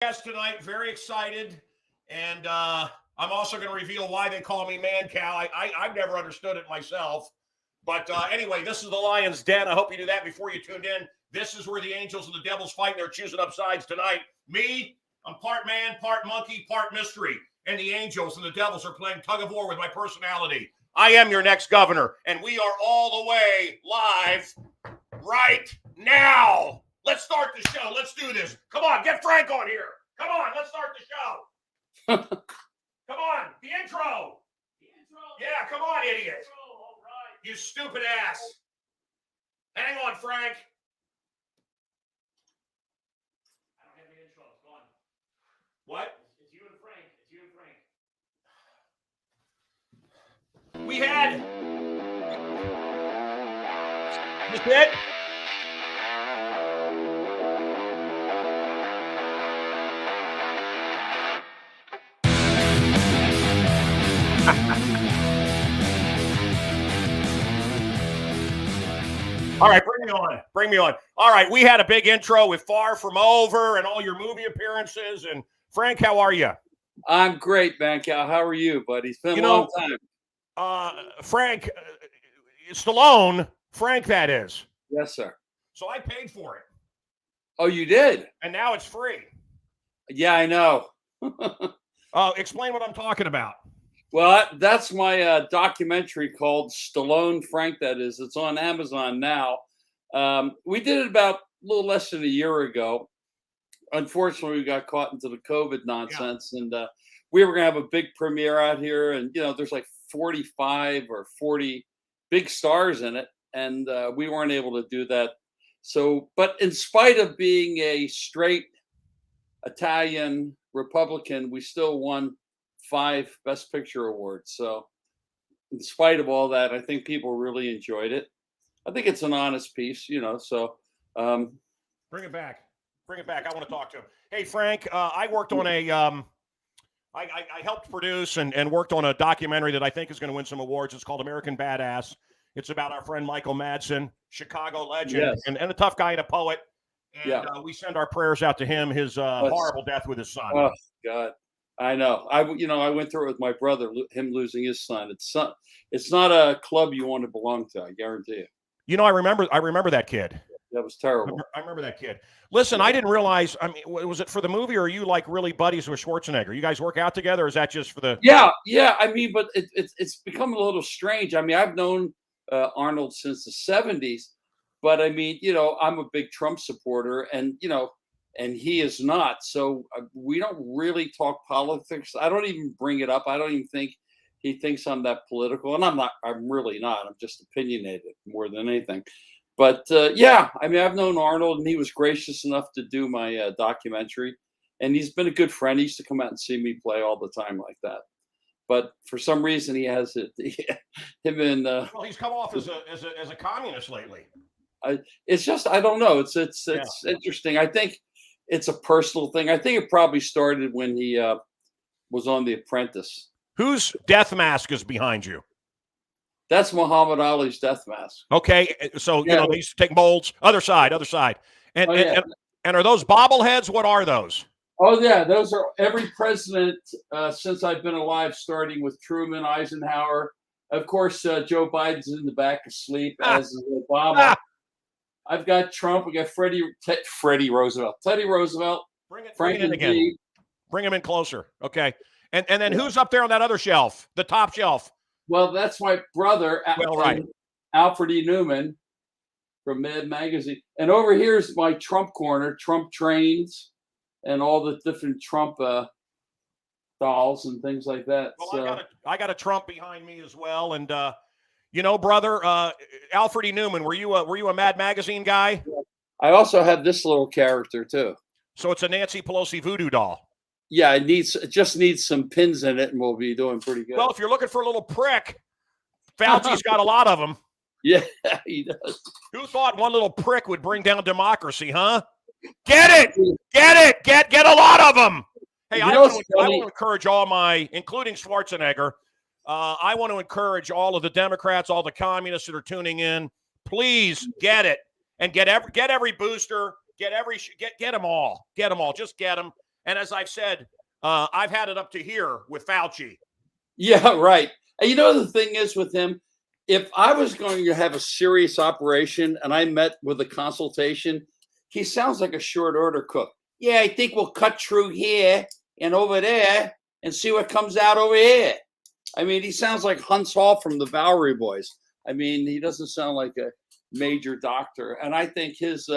Guest tonight, very excited, and I'm also going to reveal why they call me Mancow. I've never understood it myself, but anyway, this is the Lion's Den. I hope you knew that before you tuned in. This is where the angels and the devils fight, and they're choosing up sides tonight. Me, I'm part man, part monkey, part mystery, and the angels and the devils are playing tug of war with my personality. I am your next governor, and we are all the way live right now. Let's start the show. Let's do this. Come on, get Frank on here. Come on, let's start the show. Come on, the intro. Yeah, come on, idiot. All right. You stupid ass. Hang on, Frank. I don't have the intro. It's gone. What? It's you and Frank. It's you and Frank. We had. Is this it? All right, bring me on. Bring me on. All right, we had a big intro with Far From Over and all your movie appearances. And Frank, how are you? I'm great, Mancow. How are you, buddy? It's been a long time. Frank Stallone, Frank, that is. Yes, sir. So I paid for it. Oh, you did? And now it's free. Yeah, I know. Explain what I'm talking about. Well, that's my documentary called Stallone, Frank, that is. It's on Amazon now. We did it about a little less than a year ago. Unfortunately, we got caught into the COVID nonsense, and we were going to have a big premiere out here. And, you know, there's like 45 or 40 big stars in it, and we weren't able to do that. So, but in spite of being a straight Italian Republican, we still won 5 Best Picture awards. So in spite of all that, I think people really enjoyed it. I think it's an honest piece, you know, so. Bring it back. Bring it back. I want to talk to him. Hey, Frank, I worked on a, I helped produce and worked on a documentary that I think is going to win some awards. It's called American Badass. It's about our friend Michael Madsen, Chicago legend, Yes. and a tough guy and a poet. And we send our prayers out to him, his horrible death with his son. Oh, God. I know. I went through it with my brother, him losing his son. It's not a club you want to belong to, I guarantee you. You know, I remember that kid. That was terrible. I remember that kid. Listen, I didn't realize, I mean, was it for the movie or are you like really buddies with Schwarzenegger? You guys work out together or is that just for the... Yeah. I mean, but it's become a little strange. I mean, I've known Arnold since the 70s, but I mean, you know, I'm a big Trump supporter and, you know, and he is not. So we don't really talk politics. I don't even bring it up. I don't even think he thinks I'm that political. And I'm not. I'm really not. I'm just opinionated more than anything. But yeah, I mean, I've known Arnold and he was gracious enough to do my documentary. And he's been a good friend. He used to come out and see me play all the time like that. But for some reason, he has it. Him and well, he's come off as a communist lately. It's just I don't know. It's interesting. I think it's a personal thing. I think it probably started when he was on The Apprentice. Whose death mask is behind you? That's Muhammad Ali's death mask. Okay, so you know they used to take molds. Other side, and are those bobbleheads? What are those? Oh yeah, those are every president since I've been alive, starting with Truman, Eisenhower. Of course, Joe Biden's in the back asleep, as is Obama. I've got Trump. We got Teddy Roosevelt. Bring it in again. Bring him in closer. Okay. And then who's up there on that other shelf? The top shelf. Well, that's my brother, right. Alfred E. Newman from Mad Magazine. And over here is my Trump corner, Trump trains, and all the different Trump dolls and things like that. Well, so I got a Trump behind me as well. And you know, brother, Alfred E. Newman, were you a Mad Magazine guy? I also have this little character too. So it's a Nancy Pelosi voodoo doll. Yeah, it just needs some pins in it, and we'll be doing pretty good. Well, if you're looking for a little prick, Fauci's got a lot of them. Yeah, he does. Who thought one little prick would bring down democracy, huh? Get it! Get a lot of them. Hey, I want to encourage all including Schwarzenegger. I want to encourage all of the Democrats, all the communists that are tuning in. Please get it and get every booster. Get them all. Just get them. And as I've said, I've had it up to here with Fauci. Yeah, right. And you know, the thing is with him, if I was going to have a serious operation and I met with a consultation, he sounds like a short order cook. Yeah, I think we'll cut through here and over there and see what comes out over here. I mean, he sounds like Hunts Hall from the Bowery Boys. I mean, he doesn't sound like a major doctor. And I think his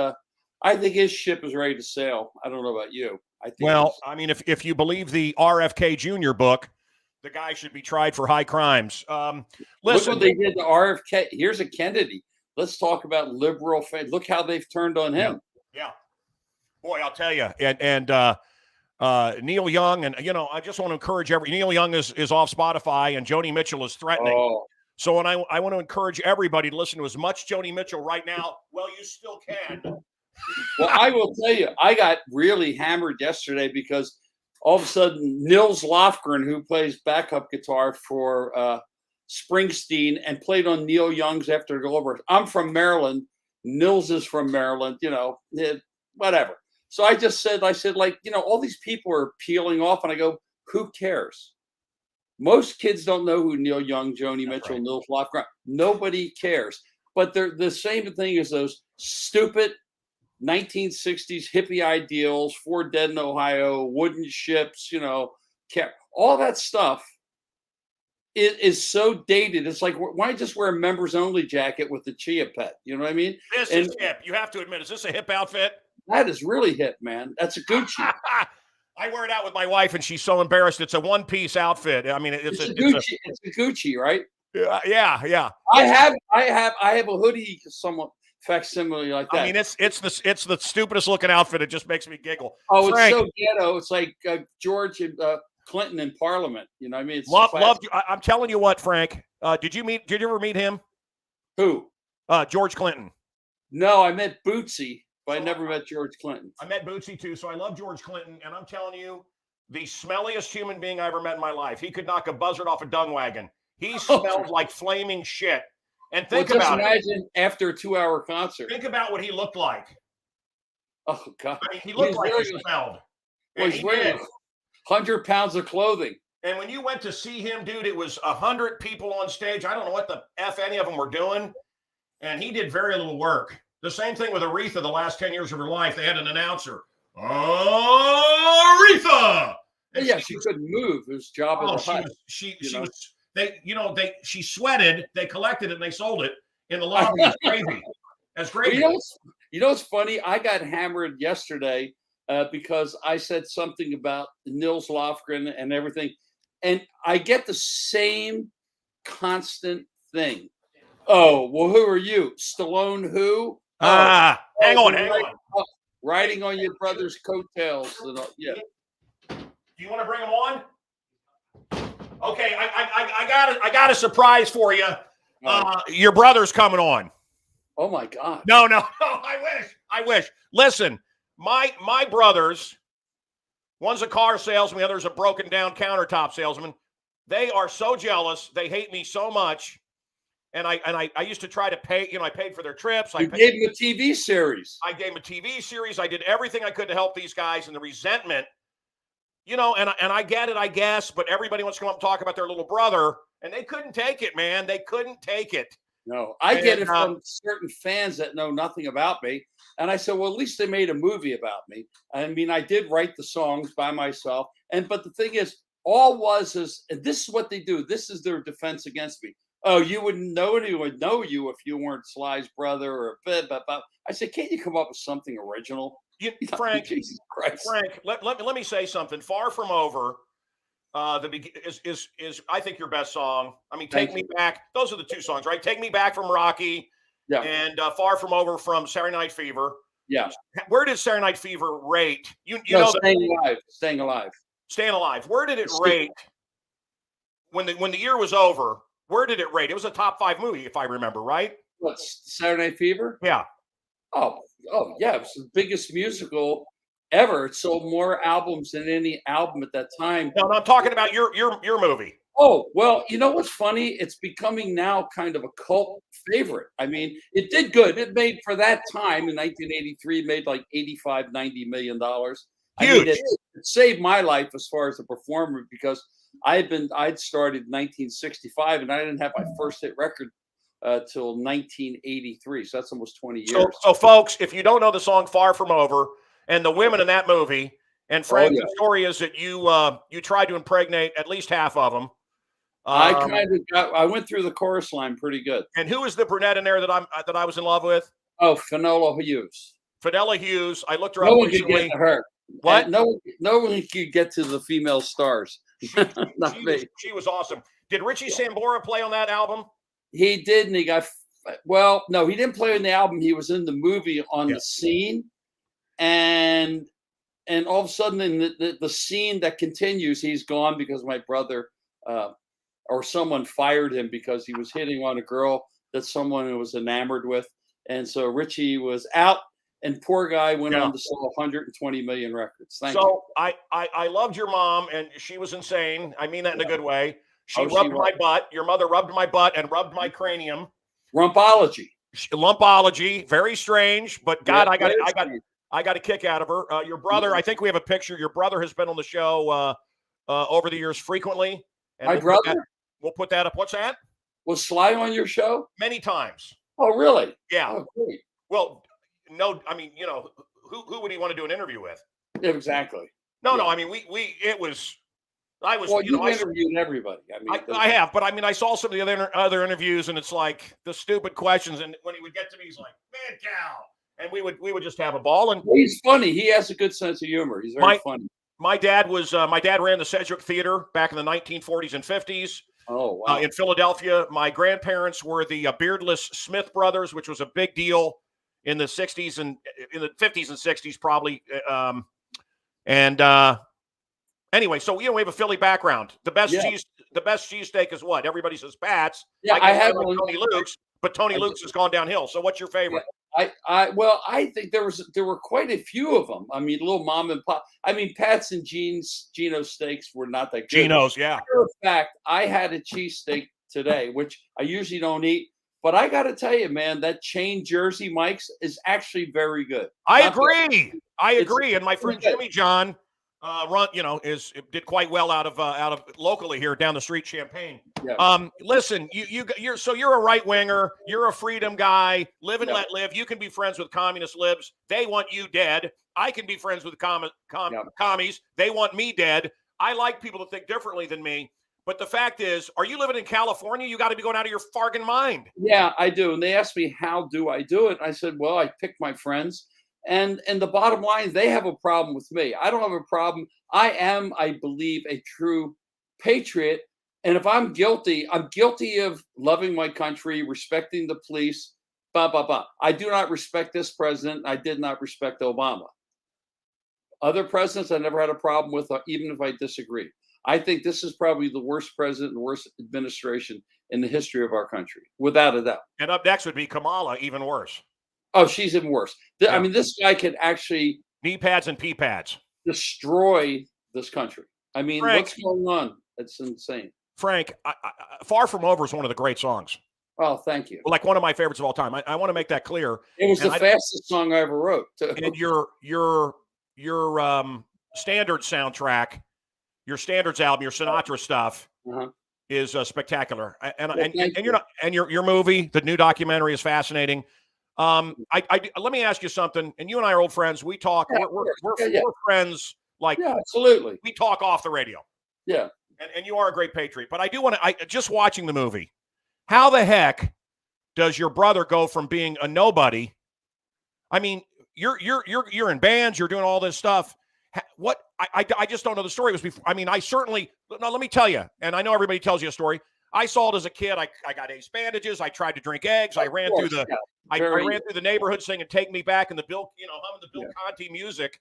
ship is ready to sail. I don't know about you. Well, I mean, if you believe the RFK Jr. book, the guy should be tried for high crimes. Listen, look Listen, what they did to RFK. Here's a Kennedy. Let's talk about liberal faith. Look how they've turned on him. yeah, boy, I'll tell you. And Neil Young, and you know, I just want to encourage Neil Young is off Spotify, and Joni Mitchell is threatening. Oh. So, and I want to encourage everybody to listen to as much Joni Mitchell right now. Well, you still can. Well, I will tell you, I got really hammered yesterday because all of a sudden Nils Lofgren, who plays backup guitar for Springsteen and played on Neil Young's After It Over. I'm from Maryland. Nils is from Maryland, you know, whatever. So I said, like, you know, all these people are peeling off, and I go, who cares? Most kids don't know who Neil Young, Joni Mitchell, right. Nils Lofgren. Nobody cares. But they're the same thing as those stupid 1960s hippie ideals, Four Dead in Ohio, wooden ships, you know, all that stuff is so dated. It's like, why just wear a members only jacket with the chia pet? You know what I mean? This is hip. You have to admit, is this a hip outfit? That is really hip, man. That's a Gucci. I wear it out with my wife, and she's so embarrassed. It's a one-piece outfit. I mean, it's a Gucci. It's a Gucci, right? Yeah. I have a hoodie somewhat facsimile like that. I mean, it's the stupidest looking outfit. It just makes me giggle. Oh, Frank, it's so ghetto. It's like George and Clinton in Parliament. You know what I mean? It's loved you. I'm telling you what, Frank. Did you ever meet him? Who? George Clinton. No, I met Bootsy, but I never met George Clinton. I met Bootsy too, so I love George Clinton, and I'm telling you, the smelliest human being I ever met in my life. He could knock a buzzard off a dung wagon. He smelled like flaming shit. And think about it. Imagine after a 2-hour concert. Think about what he looked like. Oh, God. I mean, he looked like he smelled. Well, he's wearing 100 pounds of clothing. And when you went to see him, dude, it was 100 people on stage. I don't know what the F any of them were doing. And he did very little work. The same thing with Aretha the last 10 years of her life. They had an announcer. Aretha! And yeah, she couldn't move. It was Job of the Hut. She sweated, they collected it, and they sold it in the lobby. It's crazy. That's crazy. You know what's funny? I got hammered yesterday because I said something about Nils Lofgren and everything. And I get the same constant thing. Oh, well, who are you? Stallone who? Hang on. Riding on your brother's coattails. And all, yeah. Do you want to bring him on? Okay, I got a surprise for you. Your brother's coming on. Oh my God. No, I wish. Listen, my brothers, one's a car salesman, the other's a broken down countertop salesman. They are so jealous. They hate me so much. And I used to try to pay, I paid for their trips. You gave them a TV series. I gave them a TV series. I did everything I could to help these guys, and the resentment, and I get it, I guess, but everybody wants to come up and talk about their little brother, and they couldn't take it, man. They couldn't take it. No, I get it from certain fans that know nothing about me. And I said, well, at least they made a movie about me. I mean, I did write the songs by myself. But the thing is, and this is what they do. This is their defense against me. Oh, you wouldn't know anyone would know you if you weren't Sly's brother or blah, blah, blah. I said, can't you come up with something original? Frank, Jesus Christ. Frank, let me say something. Far From Over is I think your best song. I mean, Take Me Back. Those are the two songs, right? Take Me Back from Rocky, and Far From Over from Saturday Night Fever. Yeah. Where did Saturday Night Fever rate? Staying Alive. Where did it rate when the year was over? Where did it rate? It was a top 5 movie, if I remember, right? What, Saturday Night Fever? Yeah. Oh yeah. It was the biggest musical ever. It sold more albums than any album at that time. No, I'm talking about your movie. Oh, well, you know what's funny? It's becoming now kind of a cult favorite. I mean, it did good. It made, for that time in 1983, made like $85-90 million. I mean, Huge. it saved my life as far as a performer because I'd started in 1965 and I didn't have my first hit record till 1983. So that's almost 20 So, years. so folks, if you don't know the song "Far From Over" and the women in that movie, and Oh Frank, yeah. the story is that you tried to impregnate at least half of them. I went through the chorus line pretty good. And who is the brunette in there that I was in love with? Oh, Finola Hughes. Fidela Hughes. I looked her No up one could get recently. to her. What? And no one could get to the female stars. Not me. She was awesome. Did Richie Sambora play on that album? He did, and he got well. No, he didn't play on the album. He was in the movie on the scene, and all of a sudden, in the scene that continues, he's gone because my brother or someone fired him because he was hitting on a girl that someone was enamored with, and so Richie was out. And poor guy went on to sell 120 million records. Thank you. I loved your mom, and she was insane. I mean that in a good way. She she rubbed was. my butt. Your mother rubbed my butt and rubbed my cranium. Rumpology. Lumpology. Very strange, but God, Yeah, I got a kick out of her. Your brother, I think we have a picture. Your brother has been on the show over the years frequently. And my brother? We'll put that up. What's that? Was Sly on your show? Many times. Oh, really? Yeah. Oh, great. Well, no, I mean, who would he want to do an interview with? Exactly. No, Yeah. I mean, I was. Well, you interviewed everybody. I mean, I have, but I mean, I saw some of the other interviews, and it's like the stupid questions. And when he would get to me, he's like, "Mancow," and we would just have a ball. And he's funny. He has a good sense of humor. He's very funny. My dad ran the Sedgwick Theater back in the 1940s and 50s. Oh, wow. In Philadelphia. My grandparents were the Beardless Smith brothers, which was a big deal in the 60s and in the 50s and 60s, probably. Anyway, so we have a Philly background. The best cheesesteak is what? Everybody says Pat's. Yeah, I have like Tony Luke's, but Tony Luke's has gone downhill. So what's your favorite? Yeah, I think there were quite a few of them. I mean, little mom and pop. I mean, Pat's and Geno's steaks were not that good. Geno's, yeah. Matter of fact, I had a cheesesteak today, which I usually don't eat. But I got to tell you, man, that chain Jersey Mike's is actually very good. I agree. And my friend Jimmy John did quite well out of locally here down the street, Champaign. Yeah. Listen, you're a right winger, you're a freedom guy, live and let live. You can be friends with communist libs. They want you dead. I can be friends with commies. They want me dead. I like people to think differently than me. But the fact is, are you living in California? You got to be going out of your fargan mind. Yeah, I do. And they asked me, how do I do it? I said, well, I pick my friends. And the bottom line, they have a problem with me. I don't have a problem. I am, I believe, a true patriot. And if I'm guilty of loving my country, respecting the police, blah, blah, blah. I do not respect this president. I did not respect Obama. Other presidents I never had a problem with, even if I disagree. I think this is probably the worst president and worst administration in the history of our country, without a doubt. And up next would be Kamala, even worse. Oh, she's even worse. I mean, this guy could actually knee pads and pee pads destroy this country. I mean, Frank, what's going on? It's insane. Frank, Far From Over is one of the great songs. Oh, thank you. Like one of my favorites of all time. I want to make that clear. It was the fastest song I ever wrote. And your standard soundtrack, your standards album, your Sinatra stuff is spectacular. And your movie, the new documentary, is fascinating. Let me ask you something. And you and I are old friends. We talk. We're friends. Like, absolutely. We talk off the radio. Yeah. And you are a great patriot. But I do want to. Just watching the movie, how the heck does your brother go from being a nobody? I mean, you're in bands. You're doing all this stuff. What I just don't know the story. It was before. I mean, let me tell you. And I know everybody tells you a story. I saw it as a kid. I got ace bandages. I tried to drink eggs. I ran through the neighborhood singing "Take Me Back" and humming the Bill Conti music.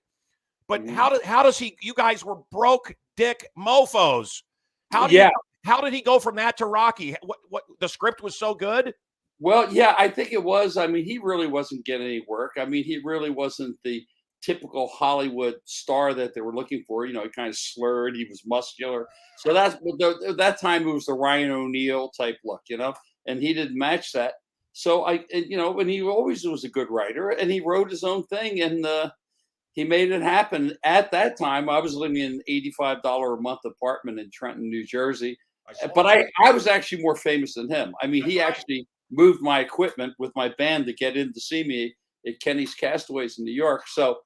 But how does he? You guys were broke dick mofos. How did he go from that to Rocky? What the script was so good? Well, yeah, I think it was. I mean, he really wasn't getting any work. I mean, he really wasn't the typical Hollywood star that they were looking for. He kind of slurred. He was muscular. So that time it was the Ryan O'Neal type look, and he didn't match that. So and he always was a good writer, and he wrote his own thing. And he made it happen. At that time, I was living in an $85 a month apartment in Trenton, New Jersey. But I was actually more famous than him. I mean, he actually moved my equipment with my band to get in to see me at Kenny's Castaways in New York. So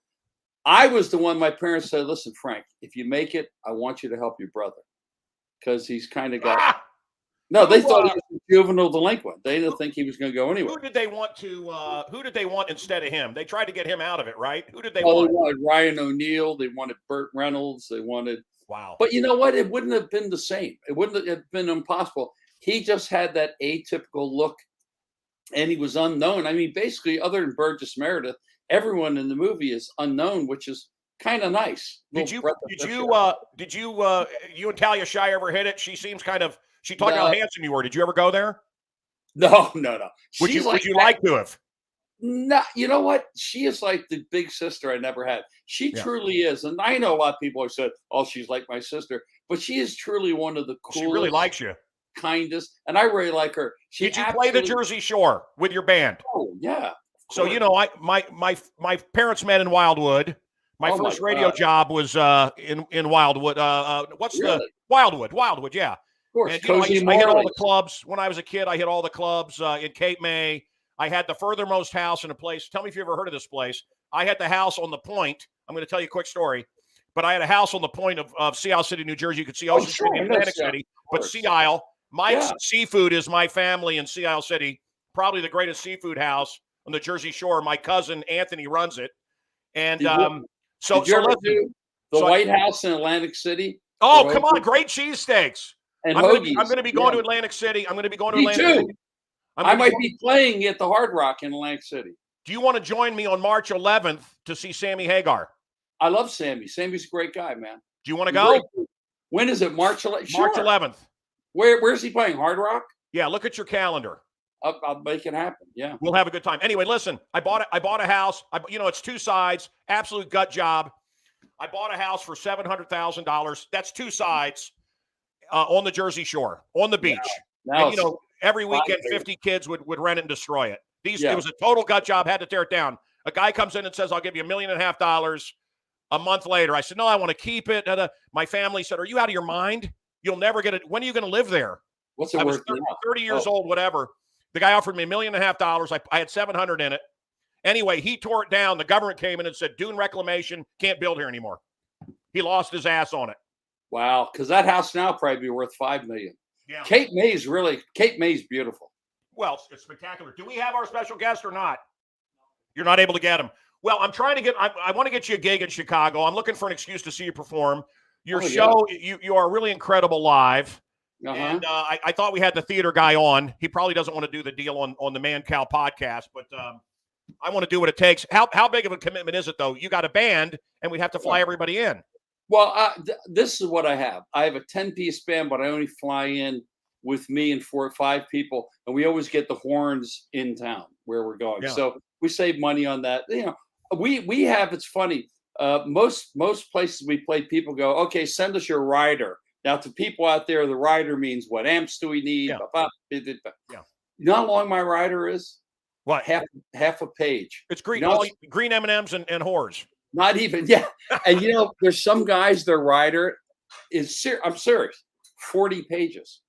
I was the one my parents said, listen, Frank, if you make it, I want you to help your brother. Because he's kind of got no, they thought he was a juvenile delinquent. They didn't think he was going to go anywhere. Who did they want who did they want instead of him? They tried to get him out of it, right? Who did they want? They wanted Ryan O'Neal, they wanted Burt Reynolds, they wanted Wow. But you know what? It wouldn't have been the same. It wouldn't have been impossible. He just had that atypical look and he was unknown. I mean, basically, other than Burgess Meredith, everyone in the movie is unknown, which is kind of nice. You and Talia Shire ever hit it? She seems she talked about how handsome you were. Did you ever go there? No. Would you like to have? No, you know what? She is like the big sister I never had. She truly is. And I know a lot of people have said, oh, she's like my sister. But she is truly one of the coolest. She really likes you. Kindest. And I really like her. Did you play the Jersey Shore with your band? Oh, yeah. So, you know, my parents met in Wildwood. My first radio job was in Wildwood. Wildwood, yeah. Of course. And, I hit all the clubs. When I was a kid, I hit all the clubs in Cape May. I had the furthermost house in a place. Tell me if you ever heard of this place. I had the house on the point. I'm going to tell you a quick story. But I had a house on the point of Sea Isle City, New Jersey. You could see Ocean City and Atlantic City. But Sea Isle, seafood is my family in Sea Isle City. Probably the greatest seafood house on the Jersey Shore. My cousin Anthony runs it. And did you ever do the White House in Atlantic City? Oh, come on. Great cheesesteaks. And I'm going to be going to Atlantic City. I'm going to be going to Atlantic City. I might be playing at the Hard Rock in Atlantic City. Do you want to join me on March 11th to see Sammy Hagar? I love Sammy. Sammy's a great guy, man. Do you want to go? When is it? March 11th? Sure. March 11th. Where's he playing? Hard Rock? Yeah, look at your calendar. I'll make it happen. Yeah. We'll have a good time. Anyway, listen, I bought a house. It's two sides, absolute gut job. I bought a house for $700,000. That's two sides on the Jersey Shore, on the beach. Yeah. And, every weekend, 50 kids would rent it and destroy it. It was a total gut job, had to tear it down. A guy comes in and says, I'll give you $1.5 million. A month later, I said, no, I want to keep it. My family said, are you out of your mind? You'll never get it. When are you going to live there? What's it worth? 30 years old, whatever. The guy offered me $1.5 million. I had $700 in it. Anyway, he tore it down. The government came in and said, dune reclamation, can't build here anymore. He lost his ass on it. Wow, because that house now probably be worth $5 million. Yeah. Cape May's beautiful. Well, it's spectacular. Do we have our special guest or not? You're not able to get him. Well, I'm trying to get. I want to get you a gig in Chicago. I'm looking for an excuse to see you perform. Your show, you are really incredible live. And I thought we had the theater guy on. He probably doesn't want to do the deal on the Mancow podcast, but I want to do what it takes. How big of a commitment is it, though? You got a band, and we have to fly everybody in. Well, this is what I have. I have a 10-piece band, but I only fly in with me and 4 or 5 people, and we always get the horns in town where we're going. Yeah. So we save money on that. We have. It's funny. Most places we play, people go, okay, send us your rider. Now, to people out there, the rider means what amps do we need? Yeah. You know how long my rider is? What? Half a page. It's green. Green M&Ms and whores. Not even, yeah. And there's some guys, their rider is I'm serious, 40 pages.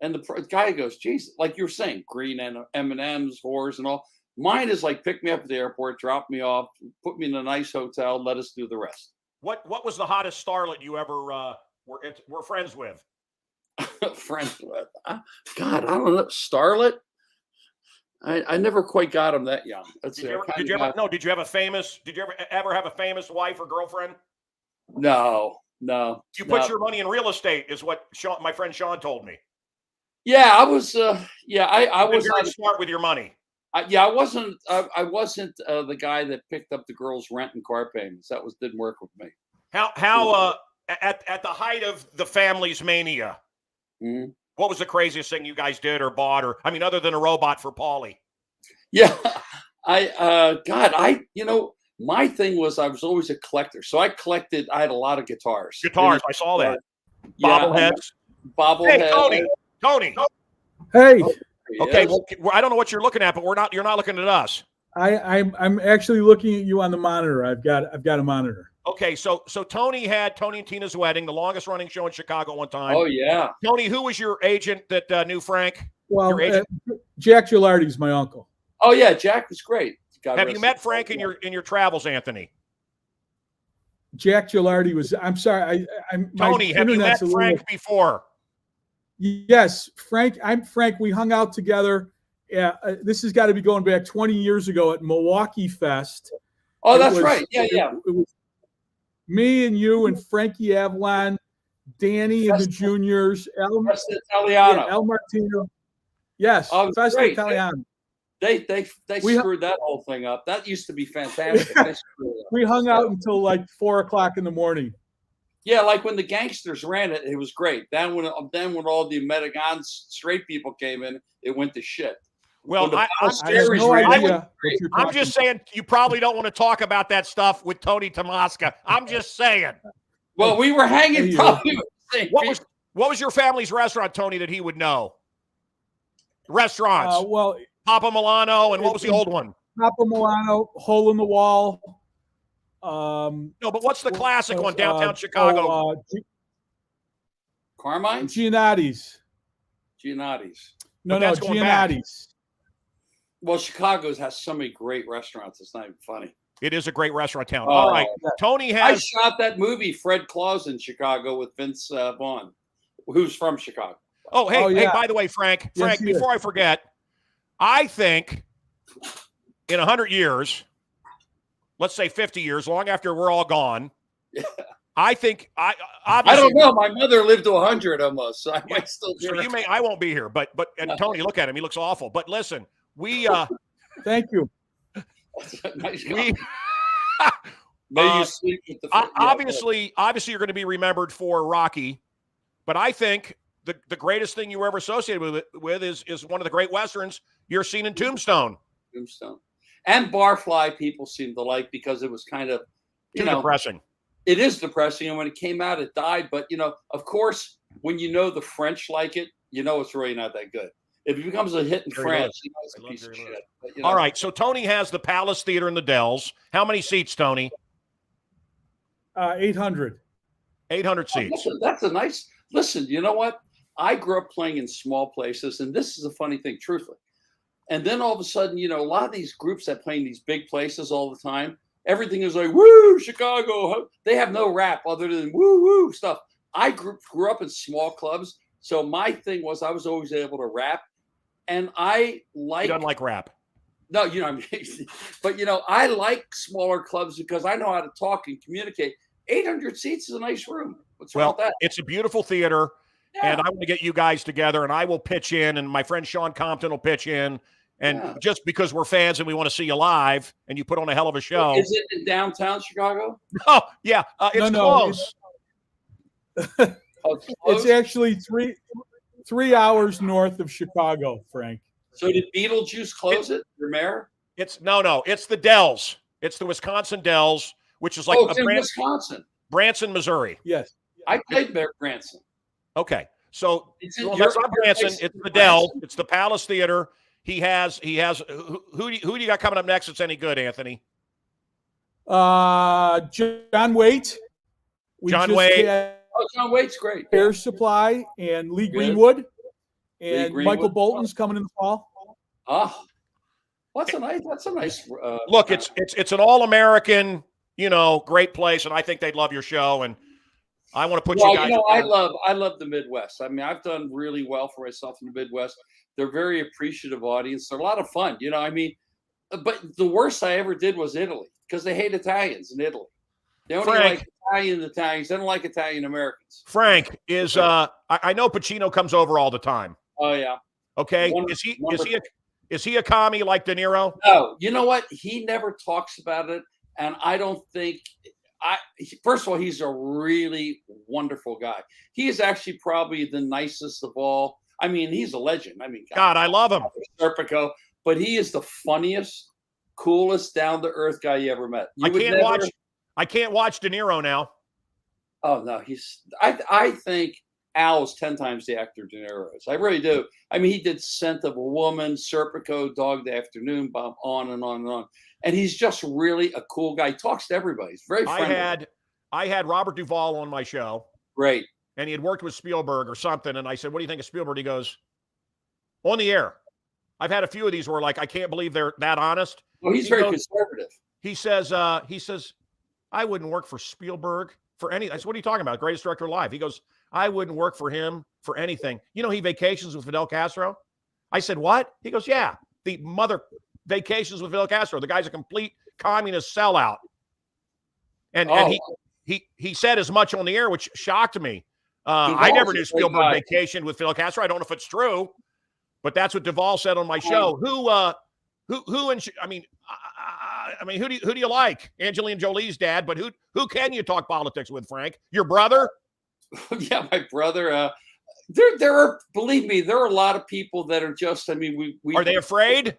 And the guy goes, geez, like you were saying, green M&Ms, whores and all. Mine is like, pick me up at the airport, drop me off, put me in a nice hotel, let us do the rest. What was the hottest starlet you ever were friends with? Friends with? God, I don't know. Starlet? I never quite got him that young. Did you ever have a famous wife or girlfriend? No. You put your money in real estate, is what my friend Sean told me. Yeah, I was. I was very smart with your money. I wasn't. I wasn't the guy that picked up the girls' rent and car payments. That didn't work with me. How at the height of the family's mania? Mm-hmm. What was the craziest thing you guys did or bought, other than a robot for Paulie? Yeah, my thing was I was always a collector. So I had a lot of guitars. I saw that. Bobbleheads. Hey, Tony. Hey. Okay. Well, I don't know what you're looking at, but you're not looking at us. I'm actually looking at you on the monitor. I've got a monitor. Okay, so Tony had Tony and Tina's wedding, the longest running show in Chicago one time. Oh yeah. Tony, who was your agent that knew Frank? Well, Your agent? Jack Gilardi's my uncle. Oh yeah, Jack was great. Have you met Frank in your travels, Anthony? Jack Gilardi was. I'm sorry. Tony, have you met Frank before? Yes, Frank. I'm Frank. We hung out together. Yeah, this has got to be going back 20 years ago at Milwaukee Fest. Oh, that's right. Yeah, yeah. It was me and you and Frankie Avalon, Danny and the Juniors, El Martino. Yes, Festa great. Italiano. They screwed that whole thing up. That used to be fantastic. We hung out until like 4:00 in the morning. Yeah, like when the gangsters ran it, it was great. Then when all the Medigans straight people came in, it went to shit. Well, I'm just saying you probably don't want to talk about that stuff with Tony Tomasca. I'm just saying. Well, we were hanging probably with the same what was your family's restaurant, Tony, that he would know? Restaurants. Well, Papa Milano, and what was the old one? Papa Milano, Hole in the Wall. No, but what's the classic one downtown Chicago? Carmine? Gianotti's. No, Gianotti's. Well, Chicago has so many great restaurants. It's not even funny. It is a great restaurant town. All right. Tony has. I shot that movie, Fred Claus, in Chicago with Vince Vaughn, who's from Chicago. Oh, hey, by the way, Frank, before I forget, I think in 100 years, let's say 50 years, long after we're all gone, I think obviously, I don't know. My mother lived to 100 almost, so I might still be. So I won't be here, but Tony, look at him. He looks awful. But listen, thank you. Nice obviously you're going to be remembered for Rocky, but I think the greatest thing you were ever associated with is one of the great westerns you're seen in Tombstone. And Barfly people seem to like because it was kind of depressing. It is depressing, and when it came out, it died. But of course, when the French like it, it's really not that good. If it becomes a hit in France, it's a piece of shit. But, all right, so Tony has the Palace Theater in the Dells. How many seats, Tony? 800. 800 seats. That's a nice. Listen, you know what? I grew up playing in small places, and this is a funny thing, truthfully. And then all of a sudden, a lot of these groups that play in these big places all the time, everything is like, woo, Chicago. They have no rap other than woo, woo stuff. I grew up in small clubs, so my thing was I was always able to rap. And I like. You don't like rap. No, but I like smaller clubs because I know how to talk and communicate. 800 seats is a nice room. What's wrong with that? It's a beautiful theater, and I want to get you guys together, and I will pitch in, and my friend Sean Compton will pitch in, and just because we're fans and we want to see you live, and you put on a hell of a show. Is it in downtown Chicago? Oh yeah, it's close. It's actually 3 hours north of Chicago, Frank. So did Beetlejuice close it? Your mayor? It's the Dells. It's the Wisconsin Dells, which is like Wisconsin, Branson, Missouri. Yes, I played there, Branson. Okay, so that's not Branson. It's the Dell. It's the Palace Theater. He has. Who do you got coming up next? That's any good, Anthony? John Waite. John Waite's great. Air Supply and Lee Greenwood, and Michael Bolton's coming in the fall. Oh, that's a nice. Look, it's an all-American, great place, and I think they'd love your show. And I want to put you guys. I love the Midwest. I mean, I've done really well for myself in the Midwest. They're very appreciative audience. They're a lot of fun. But the worst I ever did was Italy because they hate Italians in Italy. They only like Italians. They don't like Italian Americans. Frank is. I know Pacino comes over all the time. Oh yeah. Okay. Is he a commie like De Niro? No. You know what? He never talks about it, and I don't think. First of all, he's a really wonderful guy. He is actually probably the nicest of all. I mean, he's a legend. I mean, God, I love him. Serpico, but he is the funniest, coolest, down-to-earth guy you ever met. I can't watch De Niro now. Oh no, I think Al is 10 times the actor De Niro is. I really do. I mean, he did Scent of a Woman, Serpico, Dog Day Afternoon, Bob, on and on and on. And he's just really a cool guy. He talks to everybody. He's very friendly. I had Robert Duvall on my show. Great. And he had worked with Spielberg or something. And I said, what do you think of Spielberg? He goes, on the air. I've had a few of these where like, I can't believe they're that honest. Well, he's very conservative. He says, I wouldn't work for Spielberg for any. I said, what are you talking about? Greatest director alive. He goes, I wouldn't work for him for anything. You know, he vacations with Fidel Castro. I said, what? He goes, yeah, the mother vacations with Fidel Castro. The guy's a complete communist sellout. And he said as much on the air, which shocked me. I never knew Spielberg vacationed with Fidel Castro. I don't know if it's true, but that's what Duvall said on my show. Who who do you like? Angelina Jolie's dad, but who can you talk politics with, Frank? Your brother? Yeah, my brother. There are, believe me, there are a lot of people that are just, I mean, we are they afraid?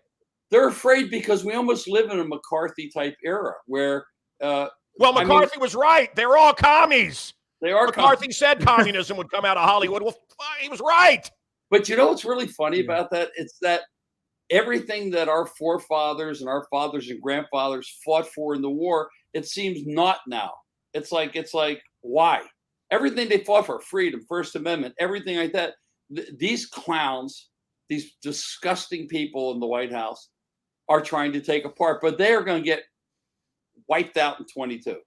They're afraid because we almost live in a McCarthy type era where McCarthy was right. They were all commies. They are. McCarthy said communism would come out of Hollywood. Well, he was right. But you know what's really funny about that? It's that everything that our forefathers and our fathers and grandfathers fought for in the war, it seems not now. It's like why? Everything they fought for, freedom, First Amendment, everything like that. These clowns, these disgusting people in the White House are trying to take apart, but they are going to get wiped out in 22.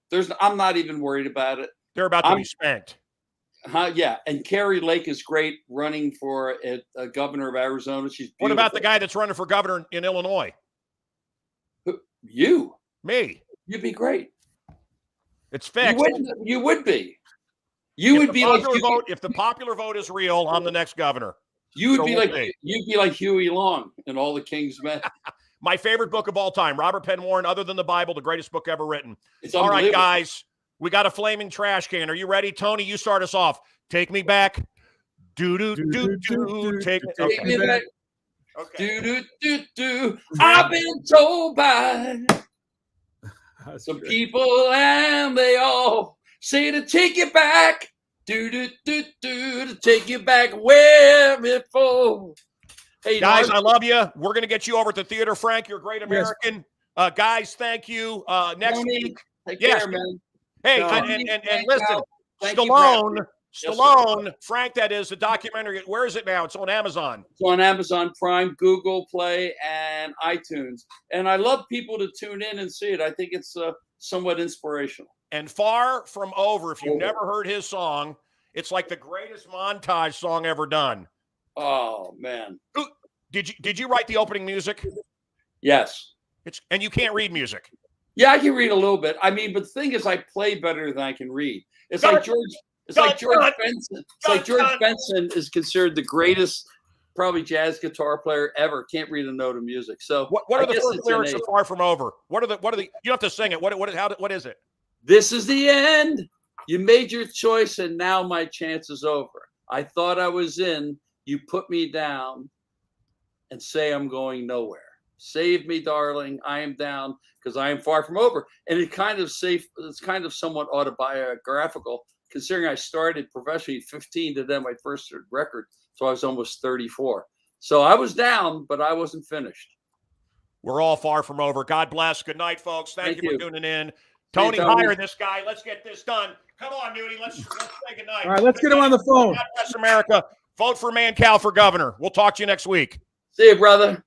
I'm not even worried about it. They're about to be spanked. Yeah, and Carrie Lake is great running for a governor of Arizona. She's beautiful. What about the guy that's running for governor in Illinois? You. Me. You'd be great. It's fixed. You would be. You would be like if the popular vote is real, I'm the next governor. You'd be like Huey Long in All the King's Men. My favorite book of all time, Robert Penn Warren, other than the Bible, the greatest book ever written. All right, guys. We got a flaming trash can. Are you ready? Tony, you start us off. Take me back. Take me back. Okay. I've been told by some people, and they all say to take you back. To take you back where before. Hey, guys, I love you. We're going to get you over at the theater, Frank. You're a great American. Yes. Guys, thank you. Next week. Take care, man. Hey, and listen, Stallone, Frank, that is, the documentary. Where is it now? It's on Amazon. It's on Amazon Prime, Google Play, and iTunes. And I love people to tune in and see it. I think it's somewhat inspirational. And Far From Over, if you've never heard his song, it's like the greatest montage song ever done. Oh, man. Did you write the opening music? Yes. And you can't read music. Yeah, I can read a little bit. I mean, but the thing is, I play better than I can read. It's like George Benson. It's like George Benson is considered the greatest, probably jazz guitar player ever. Can't read a note of music. So what are the first lyrics of Far From Over? What are the? You don't have to sing it. What is it? This is the end. You made your choice, and now my chance is over. I thought I was in. You put me down, and say I'm going nowhere. Save me, darling. I am down because I am far from over. And it's kind of somewhat autobiographical, considering I started professionally 15 to then my first record. So I was almost 34. So I was down, but I wasn't finished. We're all far from over. God bless. Good night, folks. Thank you for tuning in. Tony, hire this guy. Let's get this done. Come on, Nudie. Let's say good night. All right, let's get him on the phone. God bless America. Vote for Mancow for governor. We'll talk to you next week. See you, brother.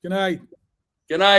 Good night. Good night.